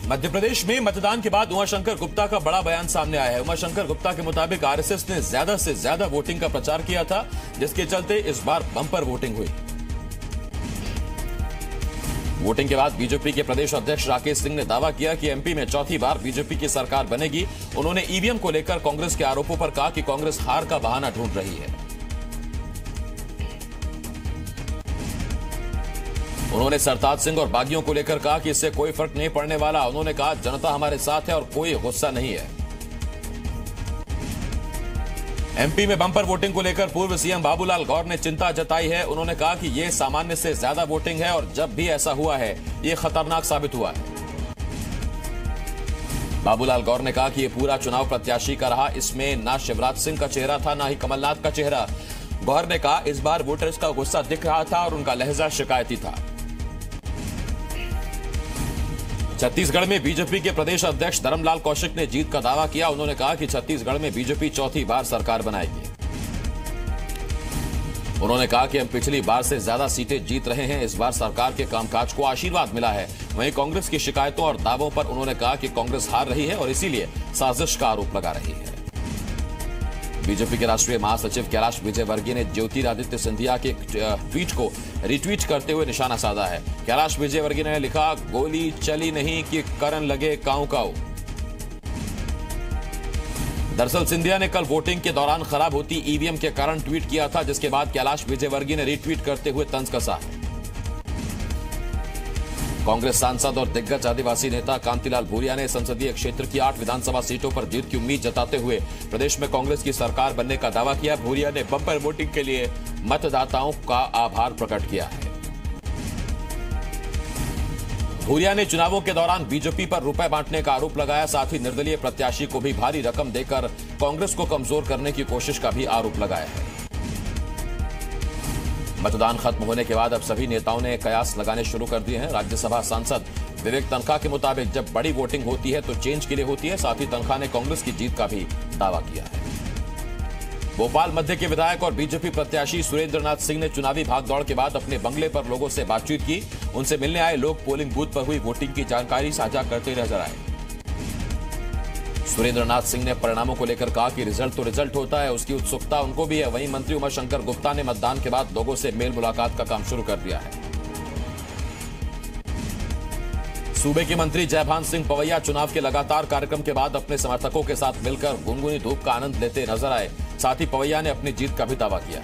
मध्य प्रदेश में मतदान के बाद उमाशंकर गुप्ता का बड़ा बयान सामने आया है। उमाशंकर गुप्ता के मुताबिक आरएसएस ने ज्यादा से ज्यादा वोटिंग का प्रचार किया था, जिसके चलते इस बार बम्पर वोटिंग हुई। वोटिंग के बाद बीजेपी के प्रदेश अध्यक्ष राकेश सिंह ने दावा किया कि एमपी में चौथी बार बीजेपी की सरकार बनेगी। उन्होंने ईवीएम को लेकर कांग्रेस के आरोपों पर कहा कि कांग्रेस हार का बहाना ढूंढ रही है। उन्होंने सरताज सिंह और बागियों को लेकर कहा कि इससे कोई फर्क नहीं पड़ने वाला। उन्होंने कहा जनता हमारे साथ है और कोई गुस्सा नहीं है। एमपी में बम्पर वोटिंग को लेकर पूर्व सीएम बाबूलाल गौर ने चिंता जताई है। उन्होंने कहा कि यह सामान्य से ज्यादा वोटिंग है और जब भी ऐसा हुआ है यह खतरनाक साबित हुआ है। बाबूलाल गौर ने कहा कि यह पूरा चुनाव प्रत्याशी का रहा, इसमें ना शिवराज सिंह का चेहरा था ना ही कमलनाथ का चेहरा। गौर ने कहा इस बार वोटर्स का गुस्सा दिख रहा था और उनका लहजा शिकायती था। छत्तीसगढ़ में बीजेपी के प्रदेश अध्यक्ष धर्मलाल कौशिक ने जीत का दावा किया। उन्होंने कहा कि छत्तीसगढ़ में बीजेपी चौथी बार सरकार बनाएगी। उन्होंने कहा कि हम पिछली बार से ज्यादा सीटें जीत रहे हैं। इस बार सरकार के कामकाज को आशीर्वाद मिला है। वहीं कांग्रेस की शिकायतों और दावों पर उन्होंने कहा कि कांग्रेस हार रही है और इसीलिए साजिश का आरोप लगा रही है। बीजेपी के राष्ट्रीय महासचिव कैलाश विजयवर्गीय ने ज्योतिरादित्य सिंधिया के ट्वीट को रिट्वीट करते हुए निशाना साधा है। कैलाश विजयवर्गीय ने लिखा, गोली चली नहीं कि करन लगे काऊ काऊ। दरअसल सिंधिया ने कल वोटिंग के दौरान खराब होती ईवीएम के कारण ट्वीट किया था, जिसके बाद कैलाश विजयवर्गीय ने रिट्वीट करते हुए तंज कसा है। कांग्रेस सांसद और दिग्गज आदिवासी नेता कांतिलाल भूरिया ने संसदीय क्षेत्र की 8 विधानसभा सीटों पर जीत की उम्मीद जताते हुए प्रदेश में कांग्रेस की सरकार बनने का दावा किया। भूरिया ने बम्पर वोटिंग के लिए मतदाताओं का आभार प्रकट किया है। भूरिया ने चुनावों के दौरान बीजेपी पर रुपए बांटने का आरोप लगाया। साथ ही निर्दलीय प्रत्याशी को भी भारी रकम देकर कांग्रेस को कमजोर करने की कोशिश का भी आरोप लगाया है। मतदान खत्म होने के बाद अब सभी नेताओं ने कयास लगाने शुरू कर दिए हैं। राज्यसभा सांसद विवेक तनखा के मुताबिक जब बड़ी वोटिंग होती है तो चेंज के लिए होती है। साथ ही तनखा ने कांग्रेस की जीत का भी दावा किया है। भोपाल मध्य के विधायक और बीजेपी प्रत्याशी सुरेंद्रनाथ सिंह ने चुनावी भागदौड़ के बाद अपने बंगले पर लोगों से बातचीत की। उनसे मिलने आए लोग पोलिंग बूथ पर हुई वोटिंग की जानकारी साझा करते नजर आए। सुरेंद्रनाथ सिंह ने परिणामों को लेकर कहा कि रिजल्ट तो रिजल्ट होता है, उसकी उत्सुकता उनको भी है। वहीं मंत्री उमाशंकर गुप्ता ने मतदान के बाद लोगों से मेल मुलाकात का काम शुरू कर दिया है। सूबे के मंत्री जयभान सिंह पवैया चुनाव के लगातार कार्यक्रम के बाद अपने समर्थकों के साथ मिलकर गुनगुनी धूप का आनंद लेते नजर आए। साथ ही पवैया ने अपनी जीत का भी दावा किया।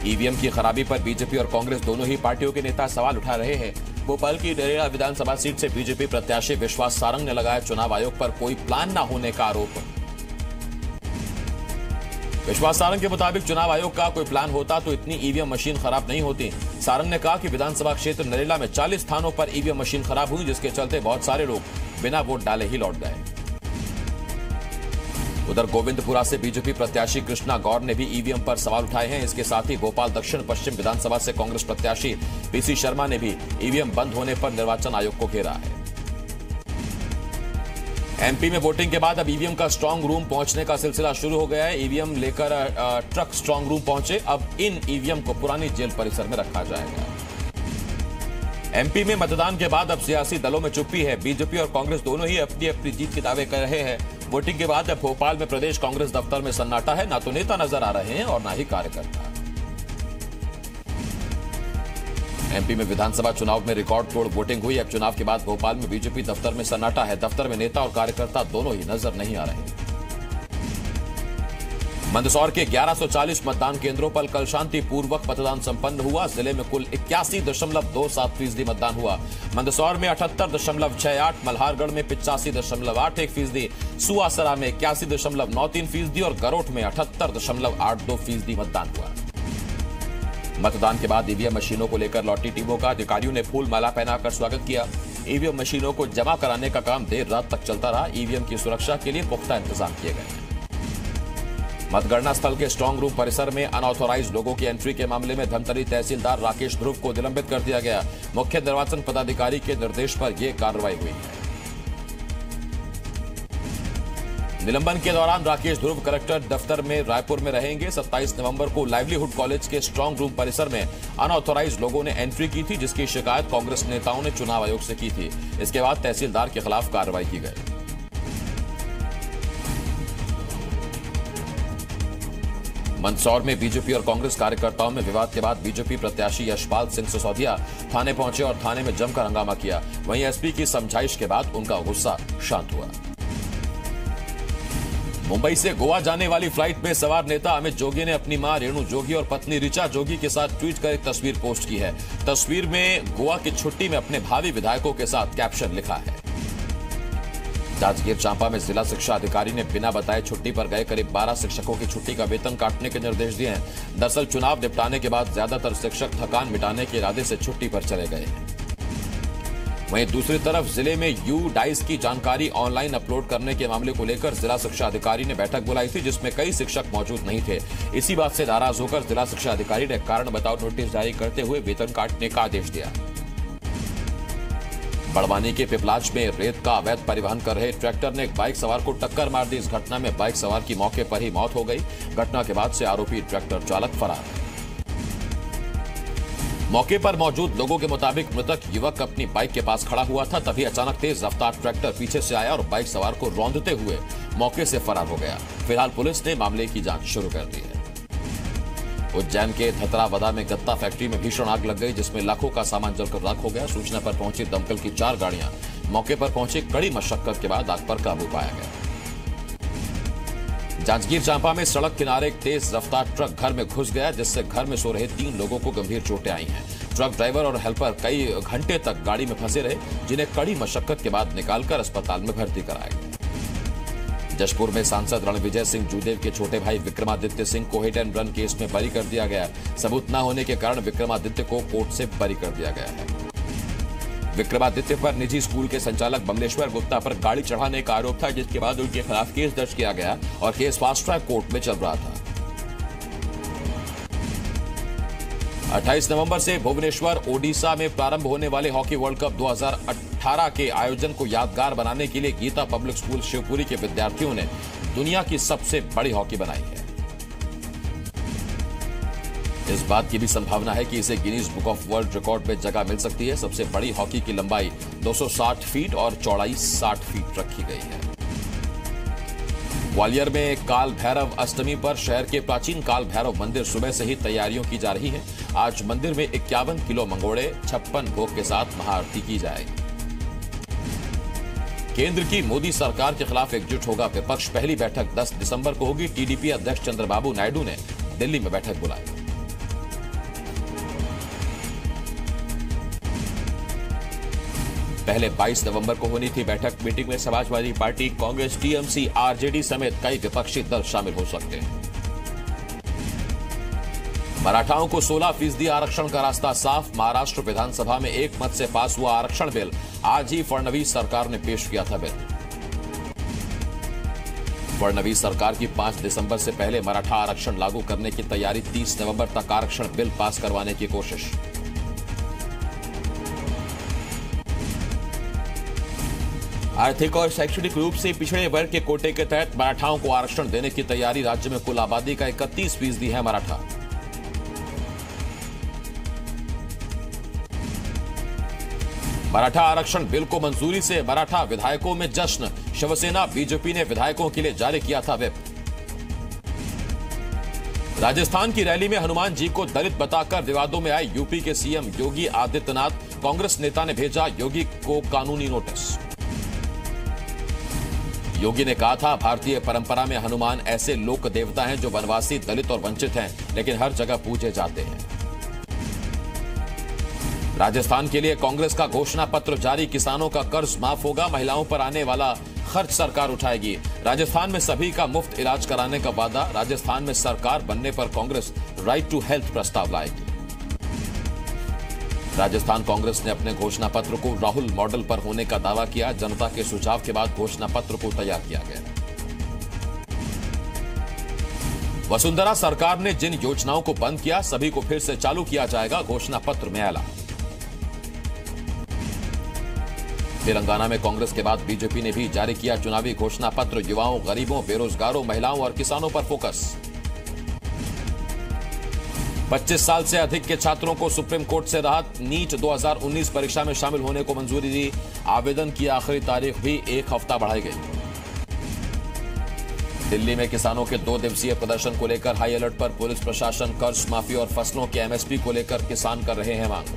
ईवीएम की खराबी पर बीजेपी और कांग्रेस दोनों ही पार्टियों के नेता सवाल उठा रहे हैं। भोपाल की नरेला विधानसभा सीट से बीजेपी प्रत्याशी विश्वास सारंग ने लगाया चुनाव आयोग पर कोई प्लान न होने का आरोप। विश्वास सारंग के मुताबिक चुनाव आयोग का कोई प्लान होता तो इतनी ईवीएम मशीन खराब नहीं होती। सारंग ने कहा कि विधानसभा क्षेत्र नरेला में 40 स्थानों पर ईवीएम मशीन खराब हुई, जिसके चलते बहुत सारे लोग बिना वोट डाले ही लौट गए। उधर गोविंदपुरा से बीजेपी प्रत्याशी कृष्णा गौर ने भी ईवीएम पर सवाल उठाए हैं। इसके साथ ही भोपाल दक्षिण पश्चिम विधानसभा से कांग्रेस प्रत्याशी पीसी शर्मा ने भी ईवीएम बंद होने पर निर्वाचन आयोग को घेरा है। एमपी में वोटिंग के बाद अब ईवीएम का स्ट्रांग रूम पहुंचने का सिलसिला शुरू हो गया है। ईवीएम लेकर ट्रक स्ट्रांग रूम पहुंचे। अब इन ईवीएम को पुरानी जेल परिसर में रखा जाएगा। एमपी में मतदान के बाद अब सियासी दलों में चुप्पी है। बीजेपी और कांग्रेस दोनों ही अपनी अपनी जीत के दावे कर रहे हैं। वोटिंग के बाद अब भोपाल में प्रदेश कांग्रेस दफ्तर में सन्नाटा है। ना तो नेता नजर आ रहे हैं और ना ही कार्यकर्ता। एमपी में विधानसभा चुनाव में रिकॉर्ड तोड़ वोटिंग हुई। अब चुनाव के बाद भोपाल में बीजेपी दफ्तर में सन्नाटा है। दफ्तर में नेता और कार्यकर्ता दोनों ही नजर नहीं आ रहे। मंदसौर के 1140 मतदान केंद्रों पर कल शांतिपूर्वक मतदान संपन्न हुआ। जिले में कुल 81.27% मतदान हुआ। मंदसौर में 78.68, मल्हारगढ़ में 85.81%, सुवासरा में 81.93% और गरोठ में 78.82% मतदान हुआ। मतदान के बाद ईवीएम मशीनों को लेकर लौटी टीमों का अधिकारियों ने फूल माला पहनाकर स्वागत किया। ईवीएम मशीनों को जमा कराने का काम देर रात तक चलता रहा। ईवीएम की सुरक्षा के लिए पुख्ता इंतजाम किए गए। मतगणना स्थल के स्ट्रांग रूम परिसर में अनऑथोराइज्ड लोगों की एंट्री के मामले में धमतरी तहसीलदार राकेश ध्रुव को निलंबित कर दिया गया। मुख्य निर्वाचन पदाधिकारी के निर्देश पर यह कार्रवाई हुई है। निलंबन के दौरान राकेश ध्रुव कलेक्टर दफ्तर में रायपुर में रहेंगे। 27 नवंबर को लाइवलीहुड कॉलेज के स्ट्रांग रूम परिसर में अनऑथोराइज्ड लोगों ने एंट्री की थी, जिसकी शिकायत कांग्रेस नेताओं ने चुनाव आयोग से की थी। इसके बाद तहसीलदार के खिलाफ कार्रवाई की गई। मंदसौर में बीजेपी और कांग्रेस कार्यकर्ताओं में विवाद के बाद बीजेपी प्रत्याशी यशपाल सिंह सिसोदिया थाने पहुंचे और थाने में जमकर हंगामा किया। वहीं एसपी की समझाइश के बाद उनका गुस्सा शांत हुआ। मुंबई से गोवा जाने वाली फ्लाइट में सवार नेता अमित जोगी ने अपनी मां रेणु जोगी और पत्नी ऋचा जोगी के साथ ट्वीट कर एक तस्वीर पोस्ट की है। तस्वीर में गोवा की छुट्टी में अपने भावी विधायकों के साथ कैप्शन लिखा है। जांजगीर चांपा में जिला शिक्षा अधिकारी ने बिना बताए छुट्टी पर गए करीब 12 शिक्षकों की छुट्टी का वेतन काटने के निर्देश दिए हैं। दरअसल चुनाव निपटाने के बाद ज्यादातर शिक्षक थकान मिटाने के इरादे से छुट्टी पर चले गए हैं। वहीं दूसरी तरफ जिले में U-DICE की जानकारी ऑनलाइन अपलोड करने के मामले को लेकर जिला शिक्षा अधिकारी ने बैठक बुलाई थी, जिसमें कई शिक्षक मौजूद नहीं थे। इसी बात से नाराज होकर जिला शिक्षा अधिकारी ने कारण बताओ नोटिस जारी करते हुए वेतन काटने का आदेश दिया। बड़वानी के पिपलाज में रेत का अवैध परिवहन कर रहे ट्रैक्टर ने एक बाइक सवार को टक्कर मार दी। इस घटना में बाइक सवार की मौके पर ही मौत हो गई। घटना के बाद से आरोपी ट्रैक्टर चालक फरार है। मौके पर मौजूद लोगों के मुताबिक मृतक युवक अपनी बाइक के पास खड़ा हुआ था, तभी अचानक तेज रफ्तार ट्रैक्टर पीछे से आया और बाइक सवार को रौंदते हुए मौके से फरार हो गया। फिलहाल पुलिस ने मामले की जांच शुरू कर दी है। उज्जैन के धतरावदा में गत्ता फैक्ट्री में भीषण आग लग गई, जिसमें लाखों का सामान जलकर राख हो गया। सूचना पर पहुंची दमकल की 4 गाड़ियां मौके पर पहुंची। कड़ी मशक्कत के बाद आग पर काबू पाया गया। जांजगीर चांपा में सड़क किनारे एक तेज रफ्तार ट्रक घर में घुस गया, जिससे घर में सो रहे 3 लोगों को गंभीर चोटें आई हैं। ट्रक ड्राइवर और हेल्पर कई घंटे तक गाड़ी में फंसे रहे, जिन्हें कड़ी मशक्कत के बाद निकालकर अस्पताल में भर्ती कराया गया। जशपुर में सांसद रणविजय सिंह जूदेव के छोटे भाई विक्रमादित्य सिंह को हिट एंड रन केस में बरी कर दिया गया। सबूत न होने के कारण विक्रमादित्य को कोर्ट से बरी कर दिया गया है। विक्रमादित्य पर निजी स्कूल के संचालक बमलेश्वर गुप्ता पर गाड़ी चढ़ाने का आरोप था, जिसके बाद उनके खिलाफ केस दर्ज किया गया और केस फास्ट ट्रैक कोर्ट में चल रहा था। 28 नवंबर से भुवनेश्वर ओडिशा में प्रारंभ होने वाले हॉकी वर्ल्ड कप 2018 के आयोजन को यादगार बनाने के लिए गीता पब्लिक स्कूल शिवपुरी के विद्यार्थियों ने दुनिया की सबसे बड़ी हॉकी बनाई है। इस बात की भी संभावना है कि इसे Guinness book of world record में जगह मिल सकती है। सबसे बड़ी हॉकी की लंबाई 260 फीट और चौड़ाई 60 फीट रखी गई है। ग्वालियर में काल भैरव अष्टमी पर शहर के प्राचीन काल भैरव मंदिर सुबह से ही तैयारियों की जा रही है। आज मंदिर में 51 किलो मंगोड़े 56 भोग के साथ महाआरती की जाएगी। केंद्र की मोदी सरकार के खिलाफ एकजुट होगा विपक्ष। पहली बैठक 10 दिसंबर को होगी। टीडीपी अध्यक्ष चंद्रबाबू नायडू ने दिल्ली में बैठक बुलाई। पहले 22 नवंबर को होनी थी बैठक। मीटिंग में Samajwadi party, Congress, TMC, RJD समेत कई विपक्षी दल शामिल हो सकते हैं। मराठाओं को 16% आरक्षण का रास्ता साफ। महाराष्ट्र विधानसभा में एक मत से पास हुआ आरक्षण बिल। आज ही फडणवीस सरकार ने पेश किया था बिल। फडणवीस सरकार की 5 दिसंबर से पहले मराठा आरक्षण लागू करने की तैयारी। 30 नवंबर तक आरक्षण बिल पास करवाने की कोशिश। आर्थिक और शैक्षणिक रूप से पिछड़े वर्ग के कोटे के तहत मराठाओं को आरक्षण देने की तैयारी। राज्य में कुल आबादी का 31% है मराठा। मराठा आरक्षण बिल को मंजूरी से मराठा विधायकों में जश्न। शिवसेना, बीजेपी ने विधायकों के लिए जारी किया था व्हिप। राजस्थान की रैली में हनुमान जी को दलित बताकर विवादों में आए यूपी के सीएम योगी आदित्यनाथ। कांग्रेस नेता ने भेजा योगी को कानूनी नोटिस। योगी ने कहा था, भारतीय परंपरा में हनुमान ऐसे लोक देवता हैं जो वनवासी, दलित और वंचित हैं, लेकिन हर जगह पूजे जाते हैं। राजस्थान के लिए कांग्रेस का घोषणा पत्र जारी। किसानों का कर्ज माफ होगा। महिलाओं पर आने वाला खर्च सरकार उठाएगी। राजस्थान में सभी का मुफ्त इलाज कराने का वादा। राजस्थान में सरकार बनने पर कांग्रेस राइट टू हेल्थ प्रस्ताव लाएगी। राजस्थान कांग्रेस ने अपने घोषणा पत्र को राहुल मॉडल पर होने का दावा किया। जनता के सुझाव के बाद घोषणा पत्र को तैयार किया गया। वसुंधरा सरकार ने जिन योजनाओं को बंद किया, सभी को फिर से चालू किया जाएगा। घोषणा पत्र में ऐलान। तेलंगाना में कांग्रेस के बाद बीजेपी ने भी जारी किया चुनावी घोषणा पत्र। युवाओं, गरीबों, बेरोजगारों, महिलाओं और किसानों पर फोकस। 25 साल से अधिक के छात्रों को सुप्रीम कोर्ट से राहत। नीट 2019 परीक्षा में शामिल होने को मंजूरी दी। आवेदन की आखिरी तारीख भी 1 हफ्ता बढ़ाई गई। दिल्ली में किसानों के 2 दिवसीय प्रदर्शन को लेकर हाई अलर्ट पर पुलिस प्रशासन। कर्ज माफी और फसलों के एमएसपी को लेकर किसान कर रहे हैं मांग।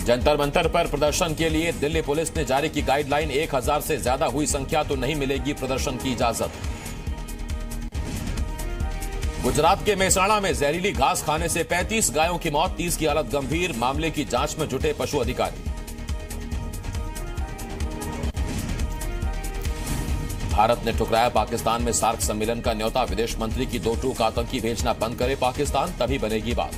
जंतर मंतर पर प्रदर्शन के लिए दिल्ली पुलिस ने जारी की गाइडलाइन। 1000 से ज्यादा हुई संख्या तो नहीं मिलेगी प्रदर्शन की इजाजत। गुजरात के मेहसाणा में जहरीली घास खाने से 35 गायों की मौत, 30 की हालत गंभीर। मामले की जांच में जुटे पशु अधिकारी। भारत ने ठुकराया पाकिस्तान में सार्क सम्मेलन का न्योता। विदेश मंत्री की 2 टूक आतंकी भेजना बंद करे पाकिस्तान, तभी बनेगी बात।